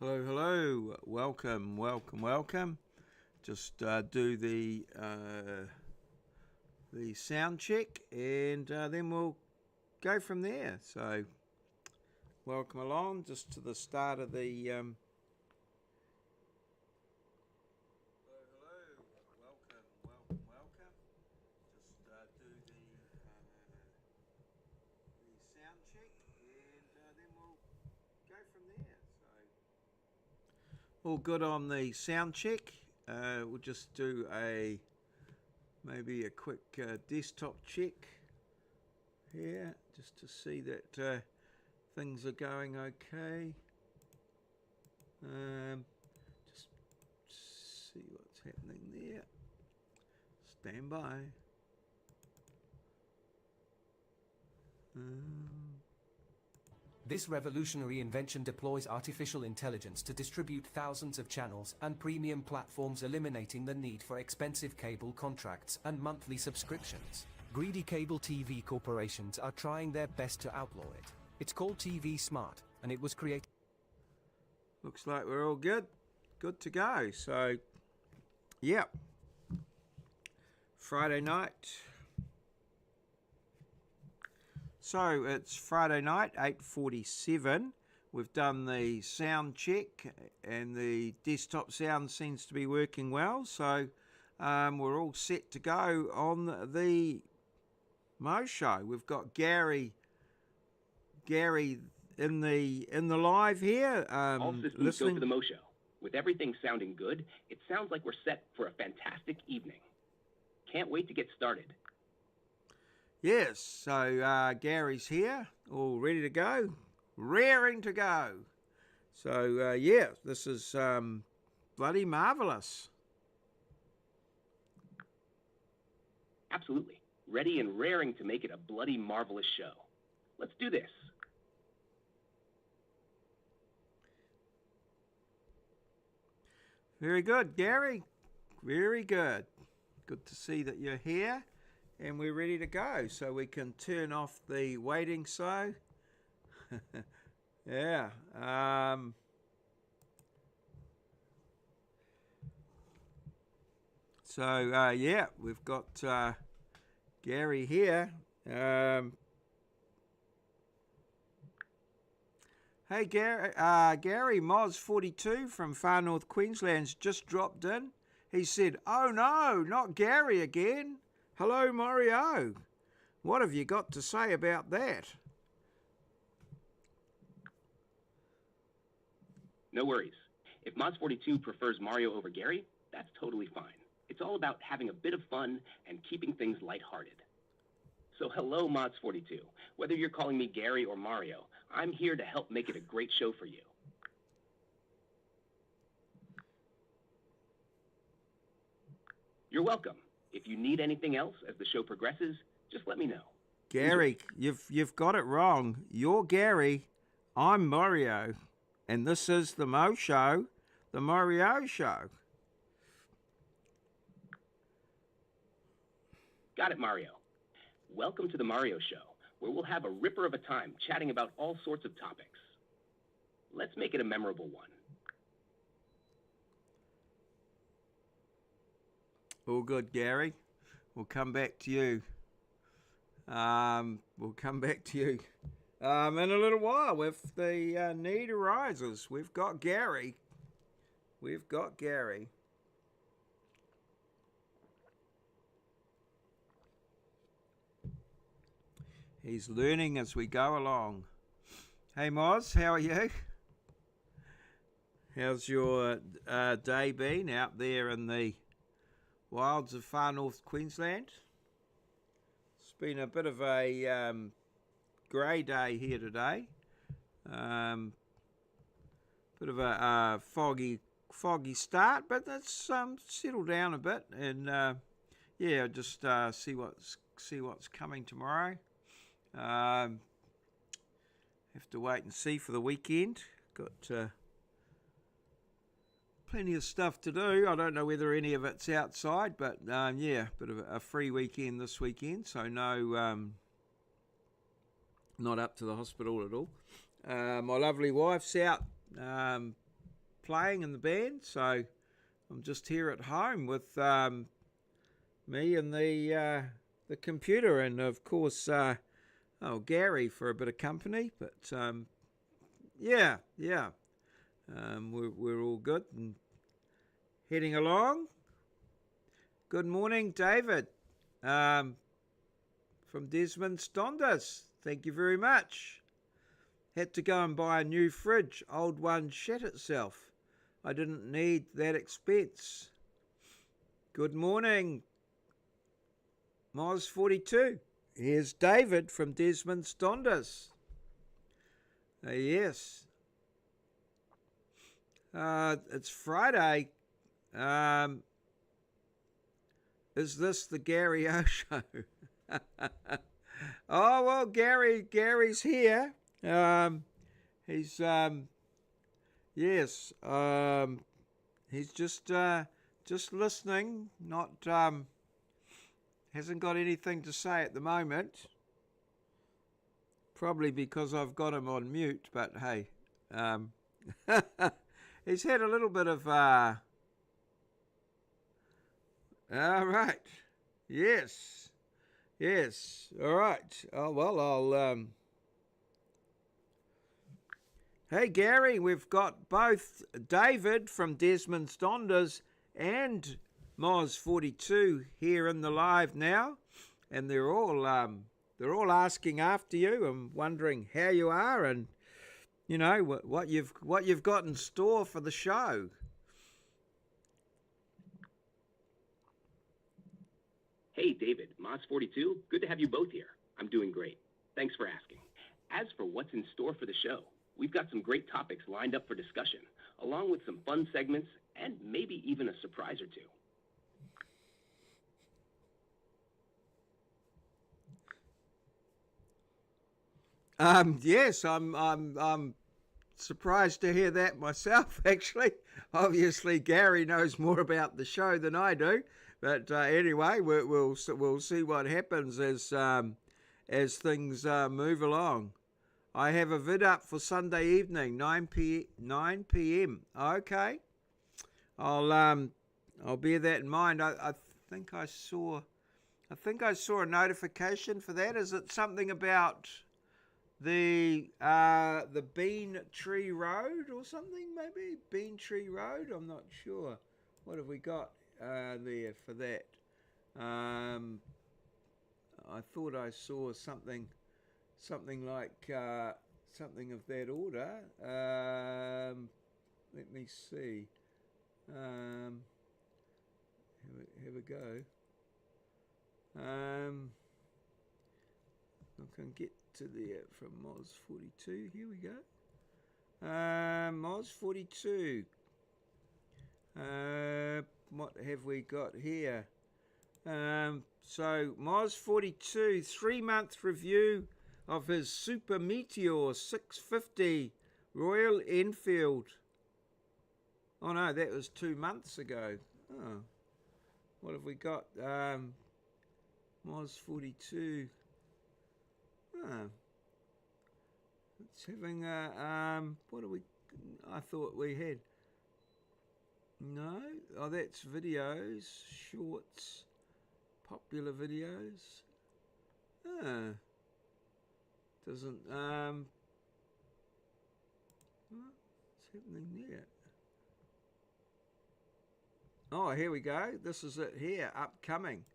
Hello, hello. Welcome. Just do the sound check, and then we'll go from there. So, welcome along, just to the start of the. Hello. Welcome. Just do the sound check, and then we'll go from there. So. All good on the sound check. We'll just do maybe a quick desktop check here, just to see that things are going okay. Just see what's happening there. Stand by. This revolutionary invention deploys artificial intelligence to distribute thousands of channels and premium platforms, eliminating the need for expensive cable contracts and monthly subscriptions. Greedy cable TV corporations are trying their best to outlaw it. It's called TV Smart, and it was created. Looks like we're all good to go. So, yeah, Friday night. So it's Friday night, 8:47. We've done the sound check, and the desktop sound seems to be working well. So we're all set to go on the Mo Show. We've got Gary in the live here. All systems go for the Mo Show. With everything sounding good, it sounds like we're set for a fantastic evening. Can't wait to get started. Yes, so Gary's here, all ready to go, raring to go. So, yeah, this is bloody marvellous. Absolutely. Ready and raring to make it a bloody marvelous show. Let's do this. Very good, Gary. Very good. Good to see that you're here. And we're ready to go, so we can turn off the waiting so. Yeah. Yeah, we've got Gary here. Hey, Gary, Moz42 from Far North Queensland's just dropped in. He said, "Oh no, not Gary again. Hello, Maurieo. What have you got to say about that?" No worries. If Moz42 prefers Mario over Gary, that's totally fine. It's all about having a bit of fun and keeping things lighthearted. So hello, Moz42. Whether you're calling me Gary or Mario, I'm here to help make it a great show for you. You're welcome. If you need anything else as the show progresses, just let me know. Gary, you've got it wrong. You're Gary, I'm Maurieo, and this is the Mo Show, the Maurieo Show. Got it, Mario. Welcome to the Mario Show, where we'll have a ripper of a time chatting about all sorts of topics. Let's make it a memorable one. All good, Gary. We'll come back to you. In a little while if the need arises. We've got Gary. He's learning as we go along. Hey, Moz, how are you? How's your day been out there in the wilds of Far North Queensland? It's been a bit of a grey day here today. Bit of a foggy start, but that's settled down a bit. And yeah, just see what's coming tomorrow. Have to wait and see for the weekend. Got plenty of stuff to do. I don't know whether any of it's outside, but yeah, bit of a free weekend this weekend, so no, not up to the hospital at all. My lovely wife's out playing in the band, so I'm just here at home with me and the computer, and of course Gary for a bit of company. But yeah, we're all good and heading along. Good morning, David, from Desmond Stondas. Thank you very much. Had to go and buy a new fridge. Old one shat itself. I didn't need that expense. Good morning, Moz42. Here's David from Desmond Stondas. Yes. It's Friday. Is this the Gary O show? Oh, well, Gary's here. He's yes. He's just listening. Not hasn't got anything to say at the moment. Probably because I've got him on mute. But hey, he's had a little bit of. All right. Yes. All right. Oh well, I'll. Hey Gary, we've got both David from Desmond Stondas and Moz42 here in the live now, and they're all asking after you and wondering how you are, and you know what you've got in store for the show. Hey, David, Moz42, good to have you both here. I'm doing great. Thanks for asking. As for what's in store for the show, we've got some great topics lined up for discussion, along with some fun segments and maybe even a surprise or two. Yes, I'm surprised to hear that myself. Actually, obviously Gary knows more about the show than I do. But anyway, we'll see what happens as things move along. I have a vid up for Sunday evening, 9 p.m. Okay, I'll bear that in mind. I think I saw a notification for that. Is it something about the Bean Tree Road or something? Maybe Bean Tree Road. I'm not sure. What have we got there for that? I thought I saw something like something of that order. Let me see. Have a go. I can get to there from Moz42. Here we go. Moz42. What have we got here? So Moz42, 3-month review of his Super Meteor 650 Royal Enfield. Oh no, that was 2 months ago. Oh, what have we got? Moz42. It's having a what do we? I thought we had. No, oh, that's videos, shorts, popular videos. Doesn't what's happening there? Oh, here we go. This is it here, upcoming.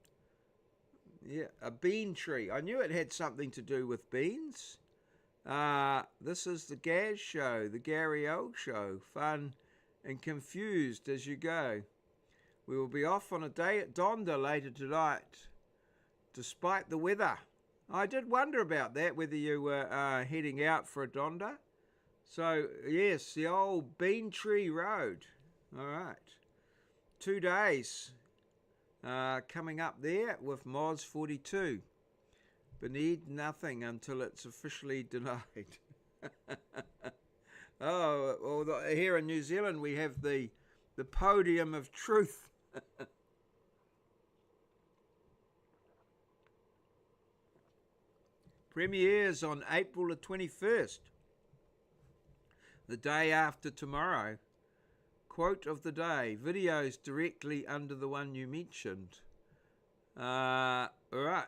Yeah, a bean tree. I knew it had something to do with beans. This is the Gaz show, the Gary O show. Fun and confused as you go. We will be off on a day at Donda later tonight, despite the weather. I did wonder about that, whether you were heading out for a Donda. So, yes, the old Bean Tree Road. All right. 2 days coming up there with Moz42. Beneath nothing until it's officially denied. Oh, well, here in New Zealand we have the podium of truth. Premieres on April the 21st, the day after tomorrow. quote of the day. Videos directly under the one you mentioned. Right.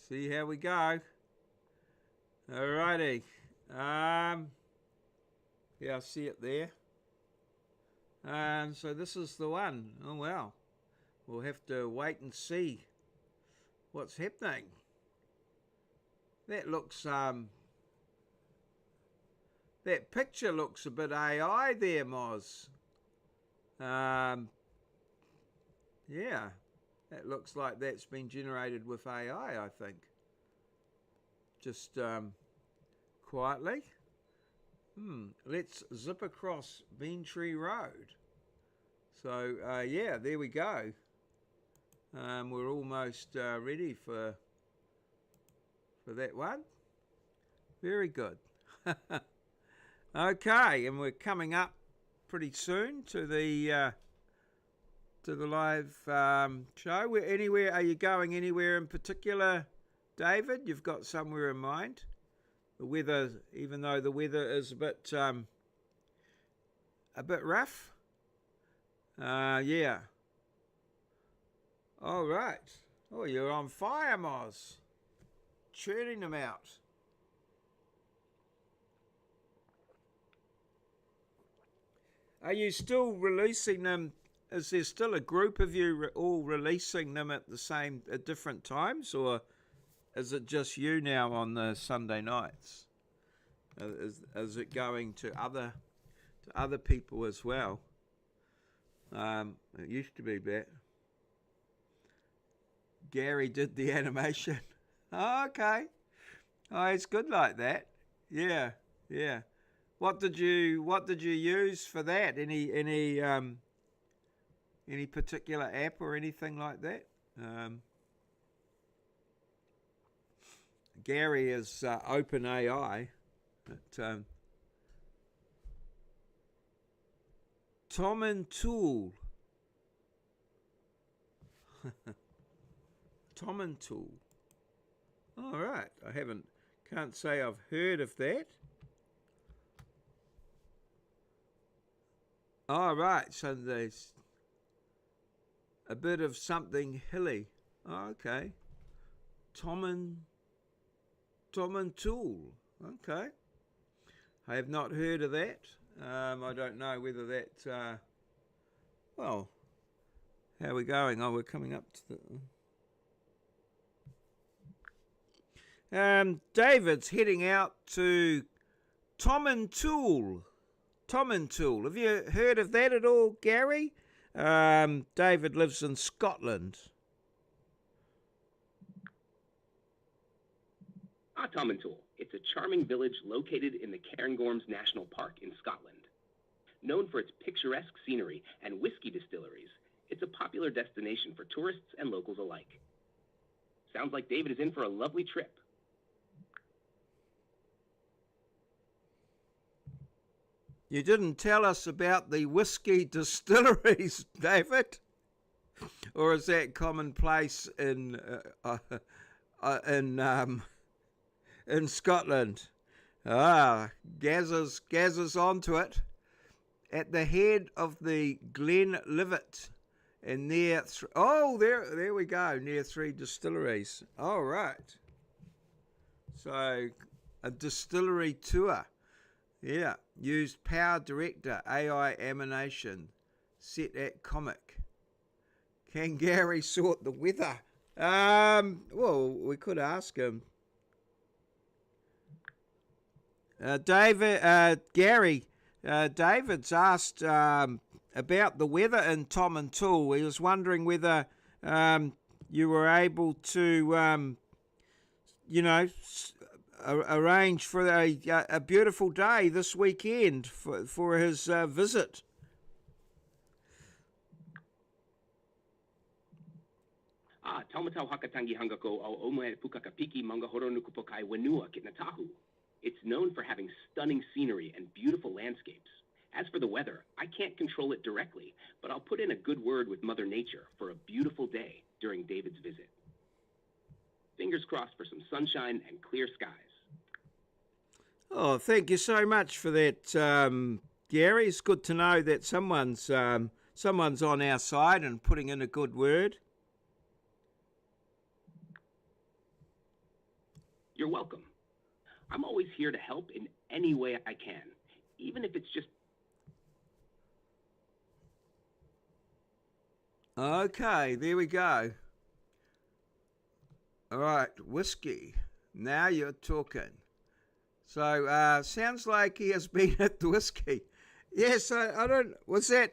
See how we go. Alrighty. Yeah, I see it there. So this is the one. Oh wow. We'll have to wait and see what's happening. That looks that picture looks a bit AI there, Moz. Yeah, that looks like that's been generated with AI, I think. Just quietly. Let's zip across Beantree Road. So yeah, there we go. We're almost ready for that one. Very good. Okay, and we're coming up pretty soon to the live show. Are you going anywhere in particular, David? You've got somewhere in mind? The weather, even though the weather is a bit rough. Yeah. All right. Oh, you're on fire, Moz. Churning them out. Are you still releasing them? Is there still a group of you all releasing them at different times, or is it just you now on the Sunday nights? Is it going to other people as well? It used to be that. Gary did the animation. Oh, okay. Oh, it's good like that. Yeah, yeah. What did you use for that? Any particular app or anything like that? Gary is OpenAI. But, Tom and Tool. Tom and Tool. All right. Can't say I've heard of that. All right. So there's a bit of something hilly. Oh, okay. Tom and Tool. Okay. I have not heard of that. I don't know whether that. Well, how are we going? Oh, we're coming up to the. David's heading out to Tom and Tool. Tom and Tool. Have you heard of that at all, Gary? David lives in Scotland. Tom and Tool. It's a charming village located in the Cairngorms National Park in Scotland. Known for its picturesque scenery and whiskey distilleries, it's a popular destination for tourists and locals alike. Sounds like David is in for a lovely trip. You didn't tell us about the whiskey distilleries, David, or is that commonplace in Scotland? Gaz's onto it. At the head of the Glenlivet, and near there we go, near 3 distilleries. All right. So a distillery tour. Yeah, used Power Director AI animation set at comic. Can Gary sort the weather? Well, we could ask him. Gary, David's asked about the weather in Tom and Tool. He was wondering whether you were able to, arrange for a beautiful day this weekend for his visit. Taumatau hakatangi hangako au omoe pukakapiki manga horonukupokai wenua kitnatahu. It's known for having stunning scenery and beautiful landscapes. As for the weather, I can't control it directly, but I'll put in a good word with Mother Nature for a beautiful day during David's visit. Fingers crossed for some sunshine and clear skies. Oh, thank you so much for that, Gary. It's good to know that someone's on our side and putting in a good word. You're welcome. I'm always here to help in any way I can, even if it's just... Okay, there we go. All right, whiskey. Now you're talking. So, sounds like he has been at the whiskey. Yes, I don't. Was that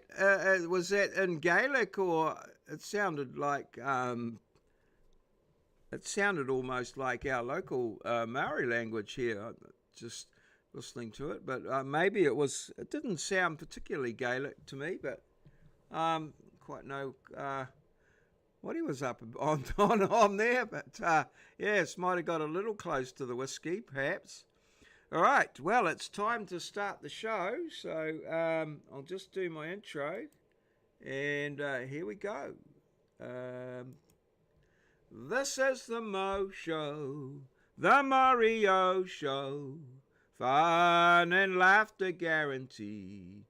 in Gaelic, or it sounded like it sounded almost like our local Maori language here. Just listening to it, but maybe it was. It didn't sound particularly Gaelic to me, but quite know what he was up on there. But yes, might have got a little close to the whiskey, perhaps. All right, well, it's time to start the show, so I'll just do my intro, and here we go. This is the Mo Show, the Maurieo Show, fun and laughter guaranteed.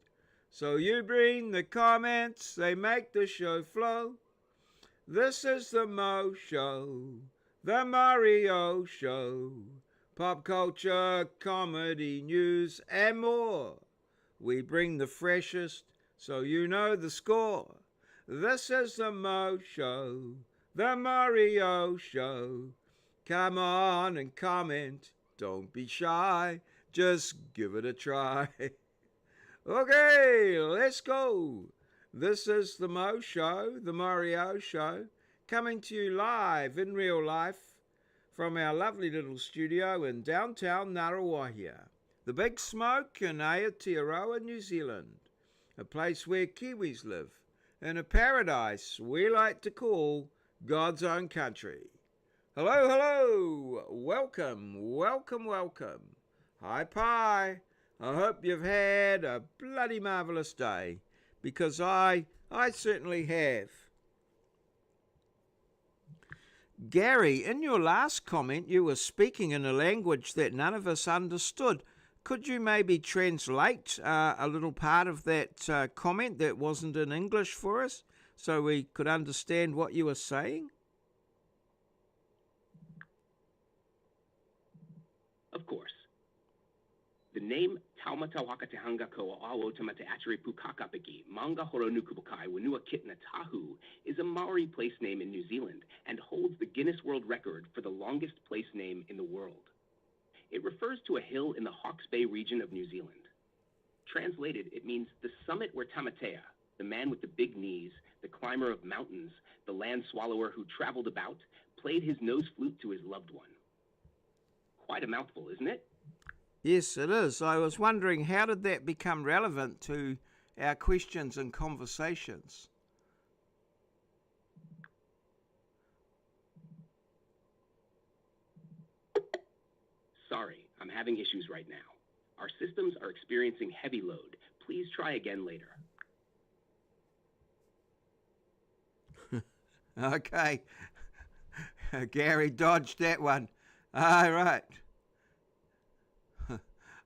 So you bring the comments, they make the show flow. This is the Mo Show, the Maurieo Show. Pop culture, comedy, news, and more. We bring the freshest, so you know the score. This is the Mo Show, the Maurieo Show. Come on and comment, don't be shy, just give it a try. Okay, let's go. This is the Mo Show, the Maurieo Show, coming to you live in real life from our lovely little studio in downtown Ngaruawahia, the Big Smoke in Aotearoa, New Zealand, a place where Kiwis live, in a paradise we like to call God's own country. Hello, hello, welcome, welcome, welcome. Hi, Pie. I hope you've had a bloody marvellous day, because I certainly have. Gary, in your last comment, you were speaking in a language that none of us understood. Could you maybe translate a little part of that comment that wasn't in English for us, so we could understand what you were saying? Of course. The name Taumata Wakatehanga Ko Awo Tamata Achiri Pukakapiki, Manga Horonukubukai Wanua Kitna Tahu, is a Maori place name in New Zealand and holds the Guinness World Record for the longest place name in the world. It refers to a hill in the Hawke's Bay region of New Zealand. Translated, it means the summit where Tamatea, the man with the big knees, the climber of mountains, the land swallower who traveled about, played his nose flute to his loved one. Quite a mouthful, isn't it? Yes, it is. I was wondering, how did that become relevant to our questions and conversations? Sorry, I'm having issues right now. Our systems are experiencing heavy load. Please try again later. Okay. Gary dodged that one. All right.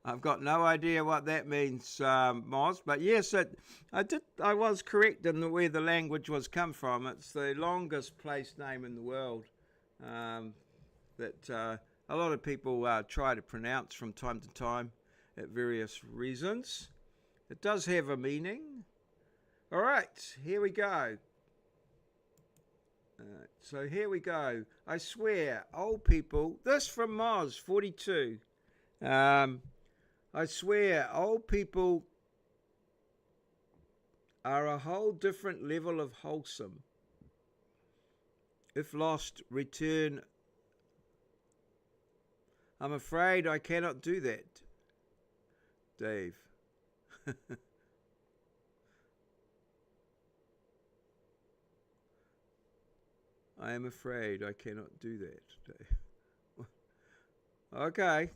I've got no idea what that means, Moz, but yes, I was correct in where the language was come from. It's the longest place name in the world that a lot of people try to pronounce from time to time at various reasons. It does have a meaning. All right, here we go. So here we go. I swear, old people, this from Moz 42. I swear, old people are a whole different level of wholesome. If lost, return. I'm afraid I cannot do that, Dave. I am afraid I cannot do that, Dave. Okay.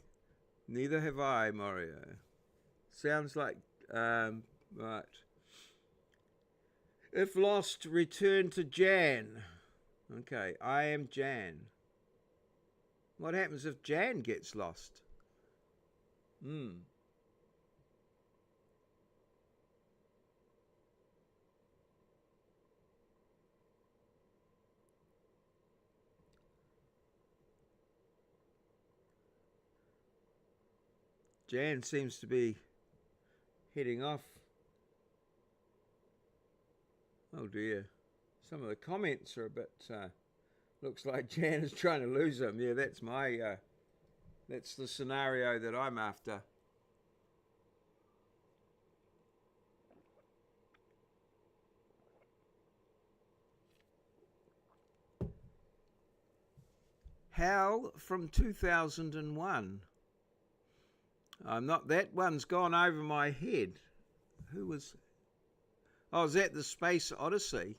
Neither have I, Mario. Sounds like, right. If lost, return to Jan. Okay, I am Jan. What happens if Jan gets lost? Hmm. Jan seems to be heading off. Oh dear. Some of the comments are a bit, looks like Jan is trying to lose him. Yeah, that's that's the scenario that I'm after. Hal from 2001. I'm not, that one's gone over my head. Who was, oh, is that the Space Odyssey?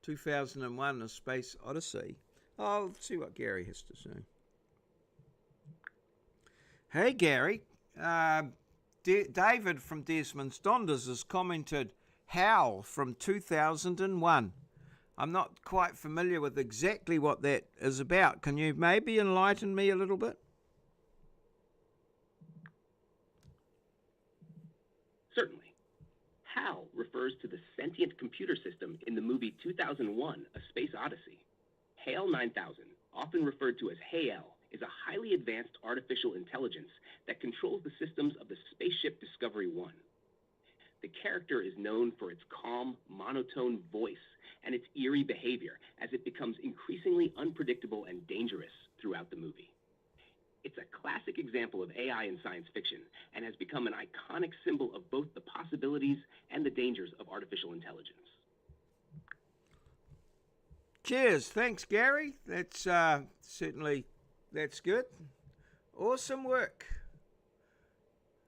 2001, A Space Odyssey. I'll see what Gary has to say. Hey, Gary. David from Desmond's Donders has commented, Hal from 2001. I'm not quite familiar with exactly what that is about. Can you maybe enlighten me a little bit? Certainly. HAL refers to the sentient computer system in the movie 2001, A Space Odyssey. HAL 9000, often referred to as HAL, is a highly advanced artificial intelligence that controls the systems of the spaceship Discovery 1. The character is known for its calm, monotone voice and its eerie behavior as it becomes increasingly unpredictable and dangerous throughout the movie. It's a classic example of AI in science fiction and has become an iconic symbol of both the possibilities and the dangers of artificial intelligence. Cheers. Thanks, Gary. That's certainly, that's good. Awesome work.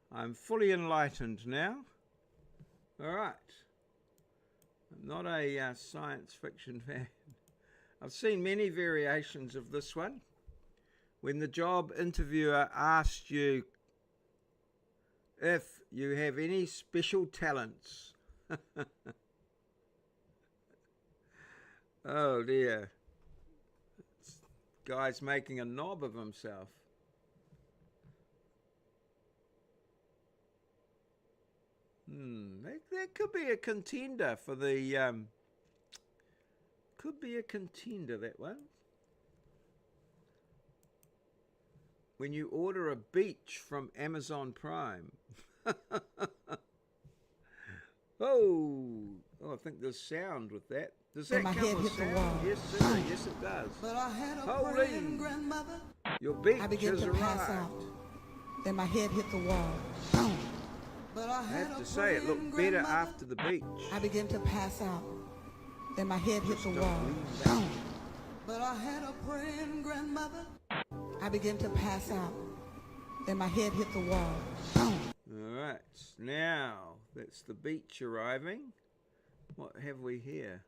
I'm fully enlightened now. All right. I'm not a science fiction fan. I've seen many variations of this one. When the job interviewer asked you if you have any special talents. Oh dear. This guy's making a knob of himself. That could be a contender for the could be a contender, that one. When you order a beach from Amazon Prime. Oh, I think there's sound with that. Does that come with sound? Yes, sir. Yes, it does. But I had a Holy, grandmother. your beach I began has to pass arrived. out. Then my head hit the wall. But I have to say, it looked better after the beach. I began to pass out. Then my head hit the wall. But I had a praying grandmother. I began to pass out. Then my head hit the wall. All right, now that's the beach arriving. What have we here?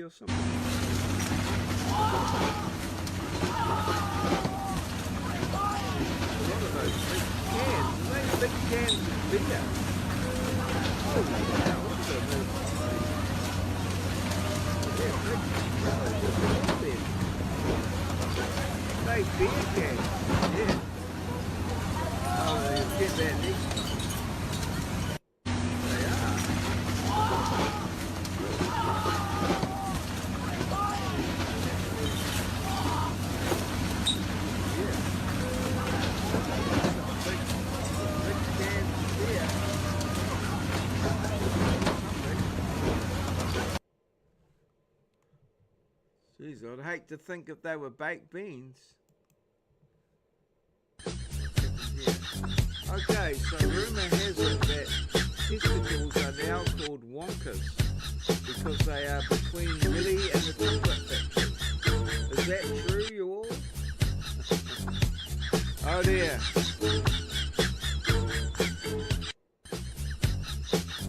Or something. A lot of those big cans, are they big cans of beer? Oh wow, look at them. They're big, really, they're big beer cans, yeah. Oh, you'll get that next time. They are. Jeez, I'd hate to think if they were baked beans. Okay, so rumour has it that testicles are now called wonkas because they are between Willie and the chocolate factory. Is that true, you all? Oh dear.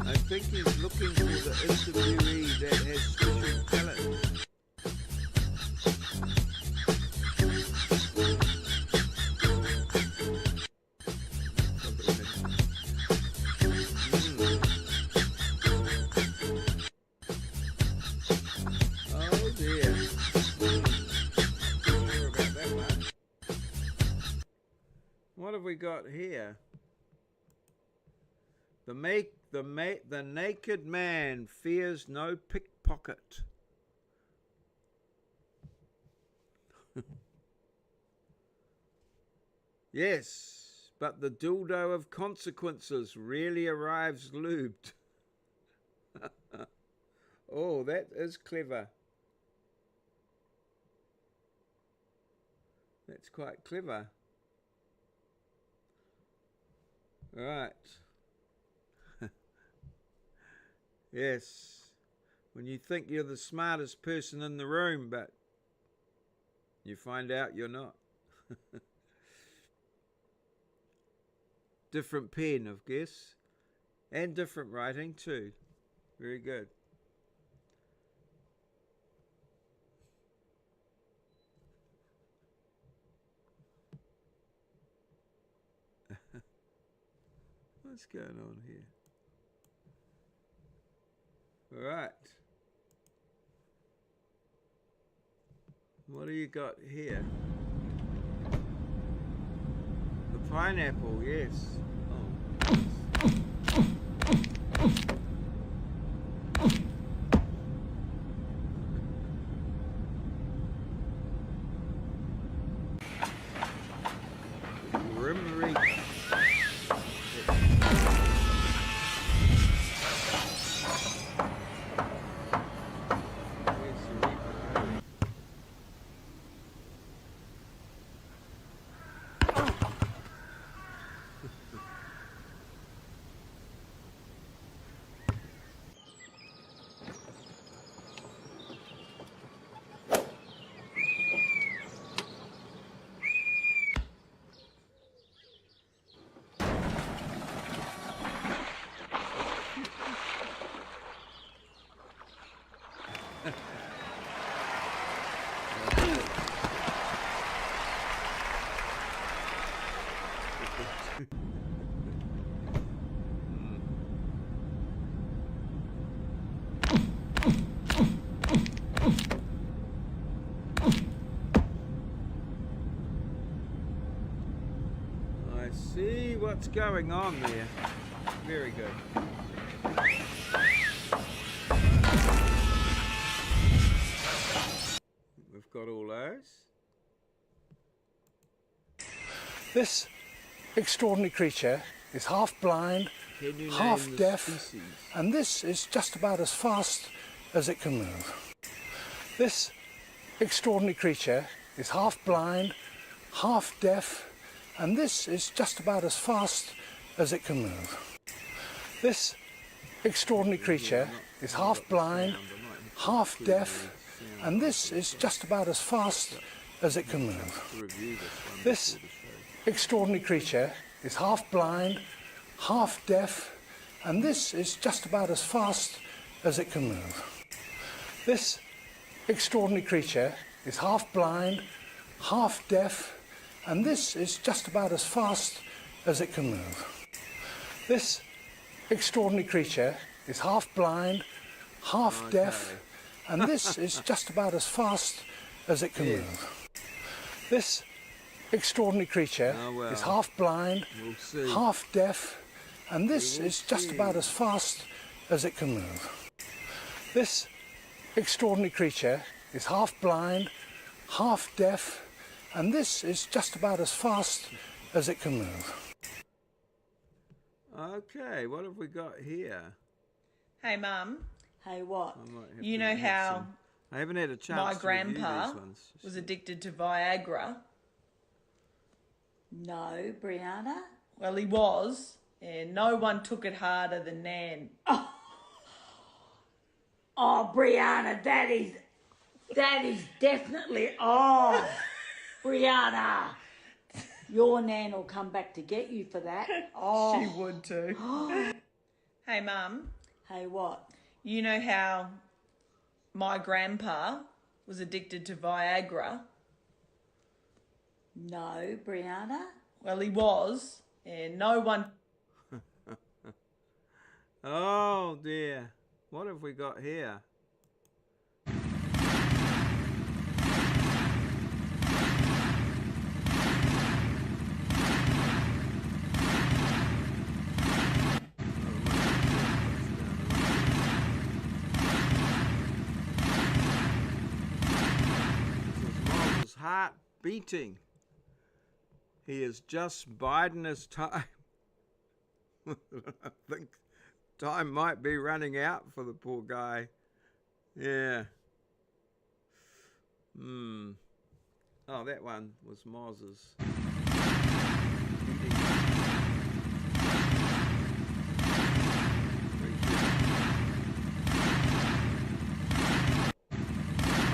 I think he's looking for the interviewee that has special talent. Oh dear. Not sure about that one. What have we got here? The naked man fears no pickpocket. Yes, but the dildo of consequences rarely arrives lubed. Oh, that is clever. That's quite clever. Right. Yes. When you think you're the smartest person in the room, but you find out you're not. Different pen, I guess. And different writing too. Very good. What's going on here? All right. What do you got here? The pineapple, yes. Oh. Rimmery. I see what's going on there. Very good. We've got all those. This extraordinary creature is half blind, half deaf, and this is just about as fast as it can move. This extraordinary creature is half blind, half deaf, and this is just about as fast as it can move. This extraordinary creature is half blind, half deaf, and this is just about as fast as it can move. This extraordinary creature is half blind, half deaf, and this is just about as fast as it can move. This extraordinary creature is half blind, half deaf, and this is just about as fast as it can move. This extraordinary creature is half blind, half deaf, and this is just about as fast as it can move. This extraordinary creature is half blind, half deaf, and this is just about as fast as it can move. This extraordinary creature is half blind, half deaf, and this is just about as fast as it can move. Okay, what have we got here? Hey, Mum. Hey, what? I might have You to know have how some I haven't had a chance My to review grandpa these ones. was addicted to Viagra. No, Brianna. Well, he was, and no one took it harder than Nan. Oh, Brianna, that is definitely, oh, Brianna, your Nan will come back to get you for that. Oh. She would too. Hey, Mum, Hey, what? you know how my grandpa was addicted to Viagra? No, Brianna. Well, he was, and no one... Oh dear. What have we got here? His heart beating. He is just biding his time. I think time might be running out for the poor guy. Yeah. Oh, that one was Moz's.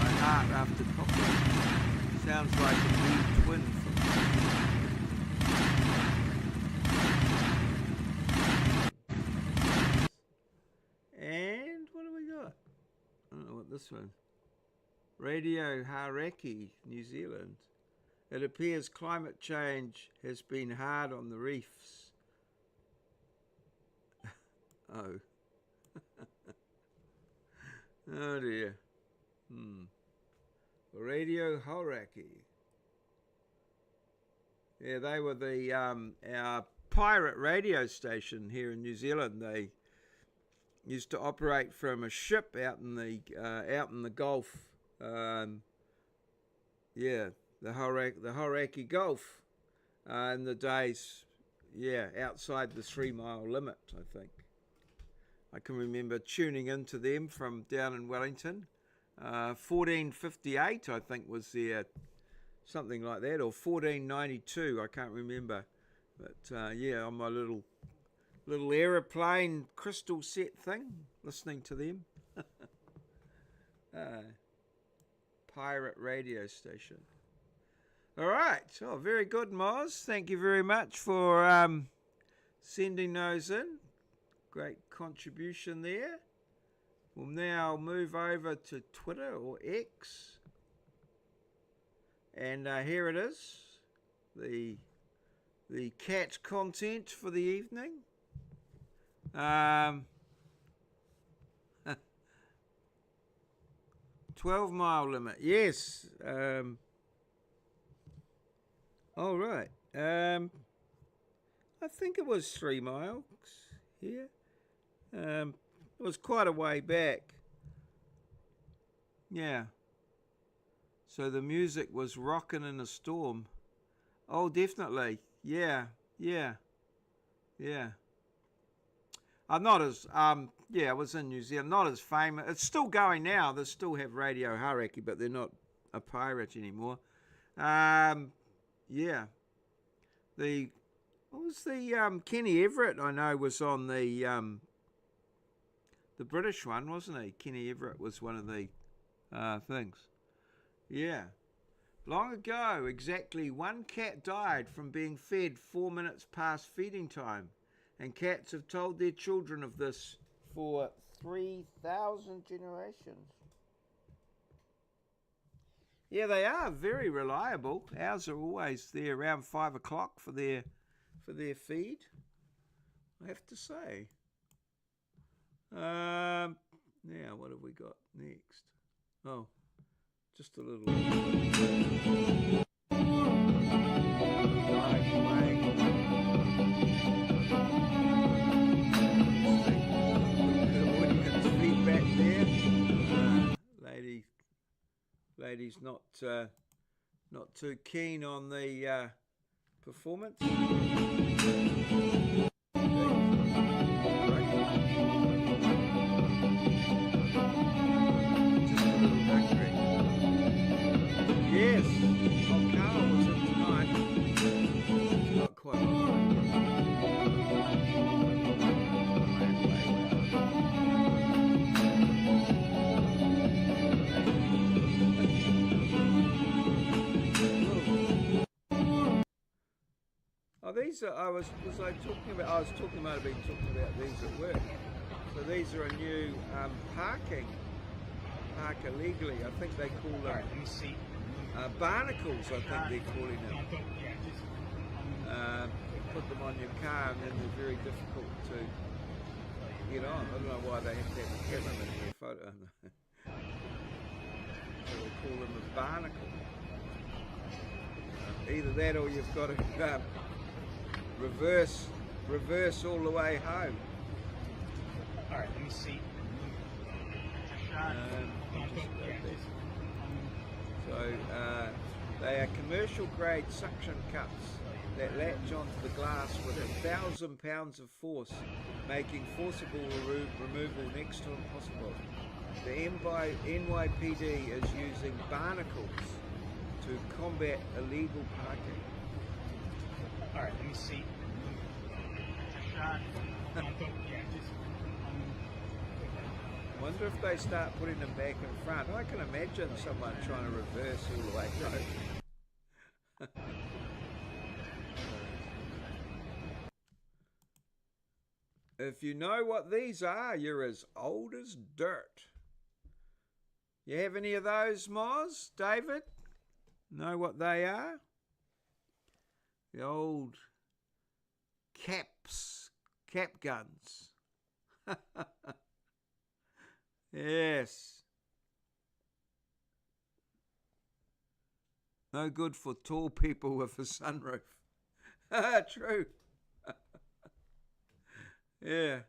My heart after coffee sounds like a big twin from And what do we got? I don't know what this one. Radio Hauraki, New Zealand. It appears climate change has been hard on the reefs. Oh. Oh dear. Radio Hauraki. Yeah, they were the our pirate radio station here in New Zealand. They used to operate from a ship out in the Gulf. Yeah, the Hauraki Gulf in the days, outside the 3 mile limit, I think. I can remember tuning into them from down in Wellington. 1458, I think, was their, something like that, or 1492, I can't remember. But on my little aeroplane crystal set thing, listening to them. Pirate radio station. All right. Oh, very good, Moz. Thank you very much for sending those in. Great contribution there. We'll now move over to Twitter or X. And here it is. The cat content for the evening. 12 mile limit, yes. All right. I think it was 3 miles here. It was quite a way back. Yeah. So the music was rocking in a storm. Oh, definitely. Yeah. I'm not as, I was in New Zealand, not as famous. It's still going now. They still have Radio Hauraki, but they're not a pirate anymore. What was the Kenny Everett? I know was on the British one, wasn't he? Kenny Everett was one of the things. Yeah. Long ago, exactly one cat died from being fed 4 minutes past feeding time. And cats have told their children of this for 3,000 generations. Yeah, they are very reliable. Ours are always there around 5 o'clock for their feed, I have to say. Now, what have we got next? Oh, just a little... feedback there. Lady's not too keen on the performance. Just a little back these are, I was talking about these at work. So these are a new park illegally. I think they call them barnacles, I think they're calling them. Put them on your car and then they're very difficult to get on. I don't know why they have to have a camera in their photo. So they call them a barnacle. Either that or you've got to reverse all the way home. Alright, let me see. So they are commercial grade suction cups that latch onto the glass with 1,000 pounds of force, making forcible removal next to impossible. The NYPD is using barnacles to combat illegal parking. Alright, let me see. I wonder if they start putting them back in front. I can imagine someone trying to reverse all the way home. If you know what these are, you're as old as dirt. You have any of those, Moz, David? Know what they are? The old cap guns. Yes. No good for tall people with a sunroof. True. Yeah.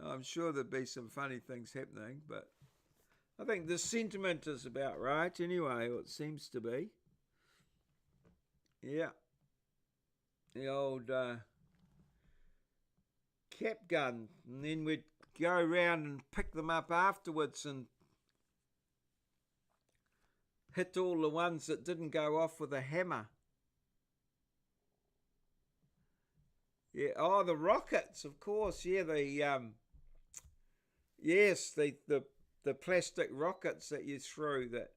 I'm sure there'd be some funny things happening, but I think the sentiment is about right anyway, or it seems to be. Yeah. The old cap gun, and then we'd go around and pick them up afterwards and hit all the ones that didn't go off with a hammer. Yeah, oh, the rockets, of course. Yeah, the plastic rockets that you threw that,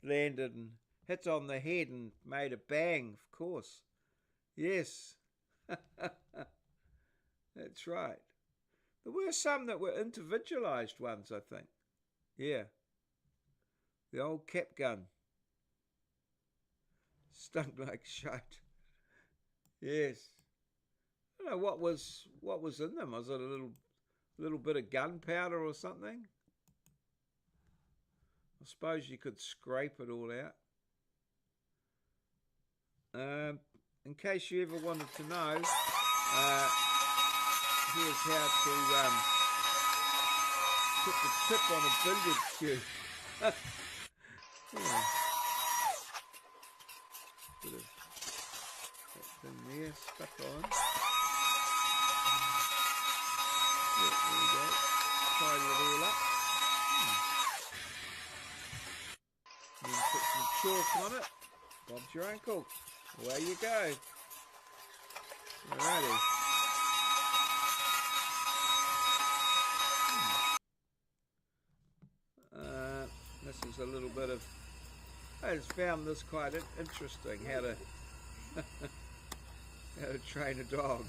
landed and hit on the head and made a bang, of course. Yes. That's right. There were some that were individualized ones, I think. Yeah. The old cap gun. Stunk like shite. Yes. I don't know what was in them. Was it a little bit of gunpowder or something? I suppose you could scrape it all out. In case you ever wanted to know, here's how to put the tip on a billiard cue. Yeah. Bit of that thing there stuck on. Yeah, there we go. Tidy it all up. And then put some chalk on it. Bob's your uncle. Away you go. Alrighty. This is a little bit of... I just found this quite interesting, how to train a dog.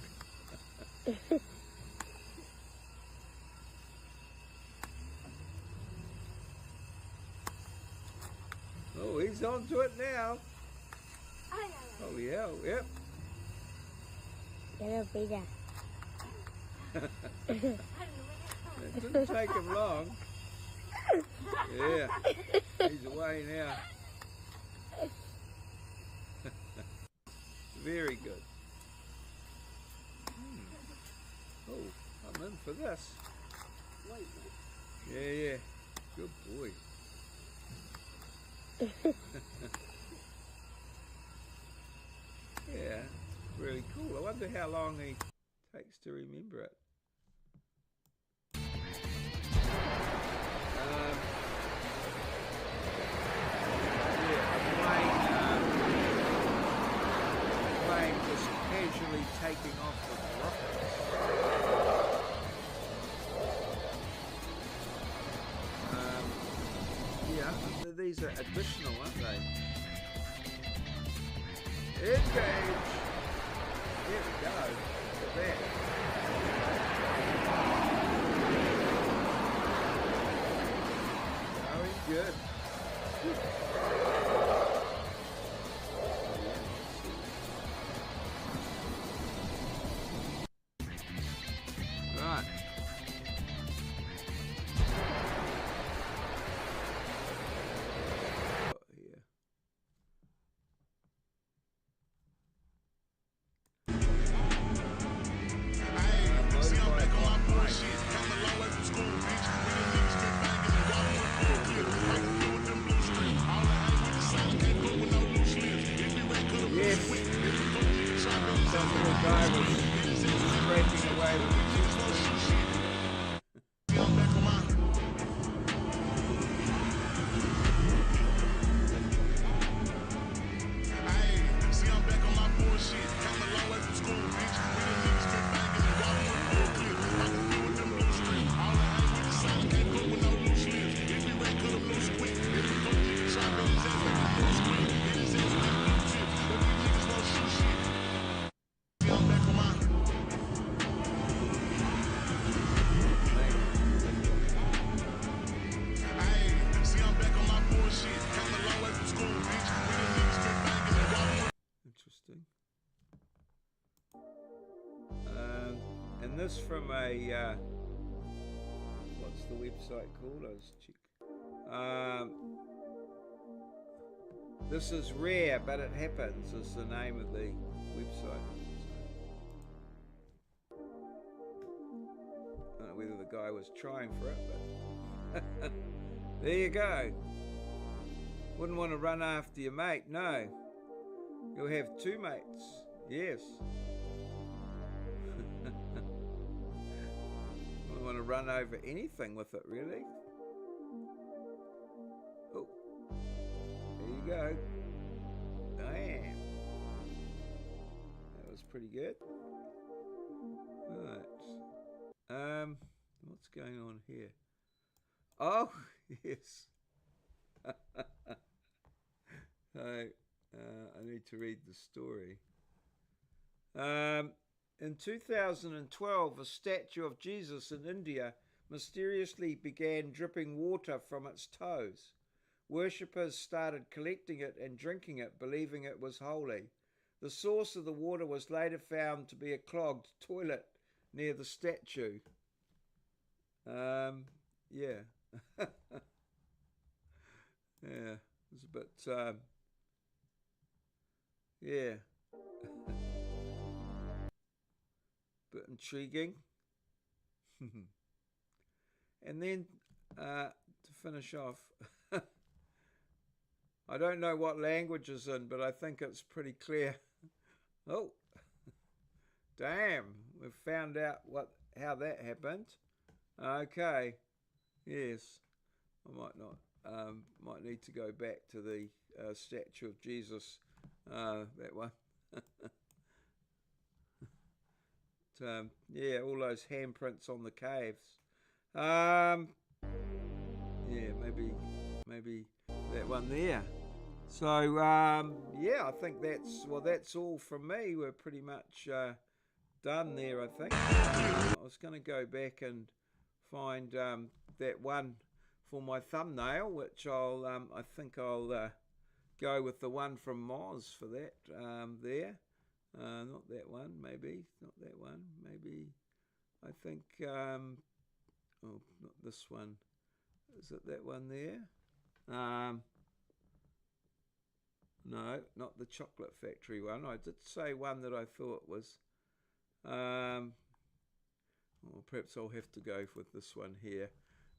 Oh, he's onto it now. Oh yeah, yep. It didn't take him long. Yeah, he's away now. Very good. Oh, I'm in for this. Yeah. Good boy. Yeah, really cool. I wonder how long he takes to remember it. Plane just casually taking off with rockets. These are additional, aren't they? Engage. Here we go. Look at that. Going good. Right. Here. Yes. That little guy was scraping away with the Interesting. And this from a what's the website called? I was check. This is rare, but it happens. Is the name of the website. I don't know whether the guy was trying for it, but there you go. Wouldn't want to run after your mate, no. You'll have two mates, yes. Wouldn't want to run over anything with it, really. Oh, there you go. Damn. That was pretty good. Right. What's going on here? Oh, yes. So, I need to read the story. In 2012, a statue of Jesus in India mysteriously began dripping water from its toes. Worshippers started collecting it and drinking it, believing it was holy. The source of the water was later found to be a clogged toilet near the statue. Yeah. Yeah, it's a bit, yeah, bit intriguing. And then, to finish off, I don't know what language is in, but I think it's pretty clear. Oh, damn, we've found out how that happened. Okay, yes, I might not. Might need to go back to the statue of Jesus, that one. But, yeah, all those handprints on the caves. Yeah, maybe that one there. So, yeah, I think that's all from me. We're pretty much done there, I think. I was going to go back and find that one for my thumbnail, which I think I'll go with the one from Moz for that there. Not that one, maybe. Not that one, maybe. I think, oh, not this one. Is it that one there? No, not the Chocolate Factory one. I did say one that I thought was, well, perhaps I'll have to go with this one here.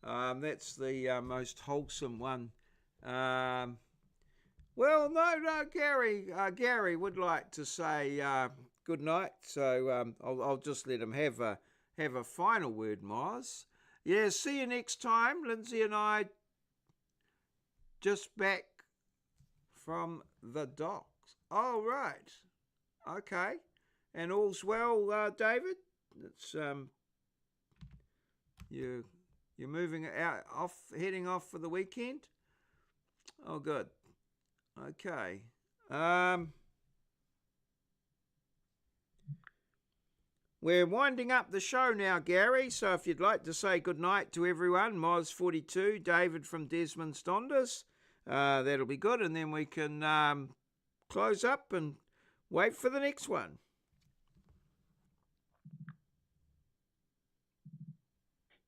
That's the most wholesome one. Well, no, Gary would like to say good night, so I'll just let him have a final word, Moz. Yeah, see you next time. Lindsay and I just back from the docks. Oh, right. Okay. And all's well, David? It's you're moving out, heading off for the weekend? Oh, good. Okay. we're winding up the show now, Gary. So if you'd like to say goodnight to everyone, Moz42, David from Desmond Stonders, that'll be good. And then we can close up and wait for the next one.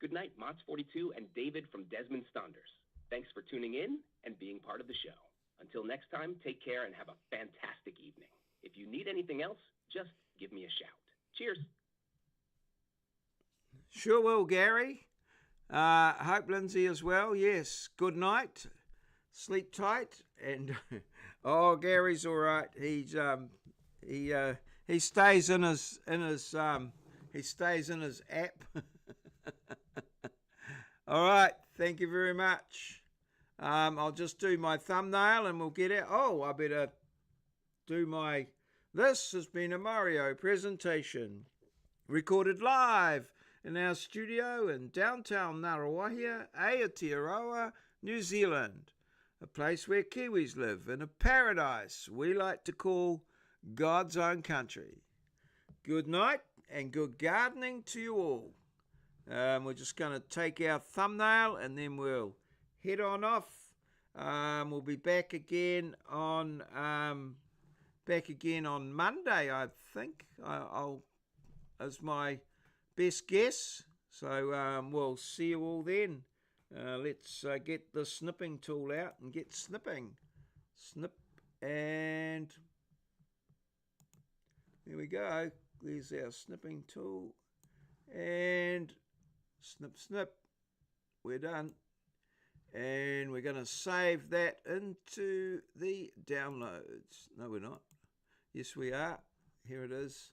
Good night, Mots42 and David from Desmond Stonders. Thanks for tuning in and being part of the show. Until next time, take care and have a fantastic evening. If you need anything else, just give me a shout. Cheers. Sure will, Gary. Hope Lindsay as well. Yes. Good night. Sleep tight. And oh, Gary's all right. He stays in his app. All right. Thank you very much. I'll just do my thumbnail and we'll get it. Oh, I better do my... This has been a Maurieo presentation, recorded live in our studio in downtown Ngaruawahia, Aotearoa, New Zealand, a place where Kiwis live in a paradise we like to call God's own country. Good night and good gardening to you all. We're just going to take our thumbnail and then we'll head on off. We'll be back again on Monday, I think. I'll as my best guess. So we'll see you all then. Let's get the snipping tool out and get snipping. Snip, and there we go. There's our snipping tool. And snip, snip. We're done. And we're going to save that into the downloads. No, we're not. Yes, we are. Here it is.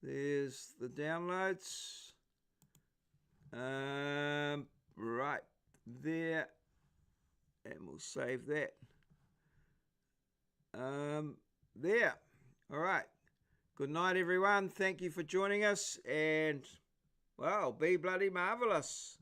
There's the downloads. Right there. And we'll save that. There. All right. Good night, everyone. Thank you for joining us. And, well, be bloody marvellous.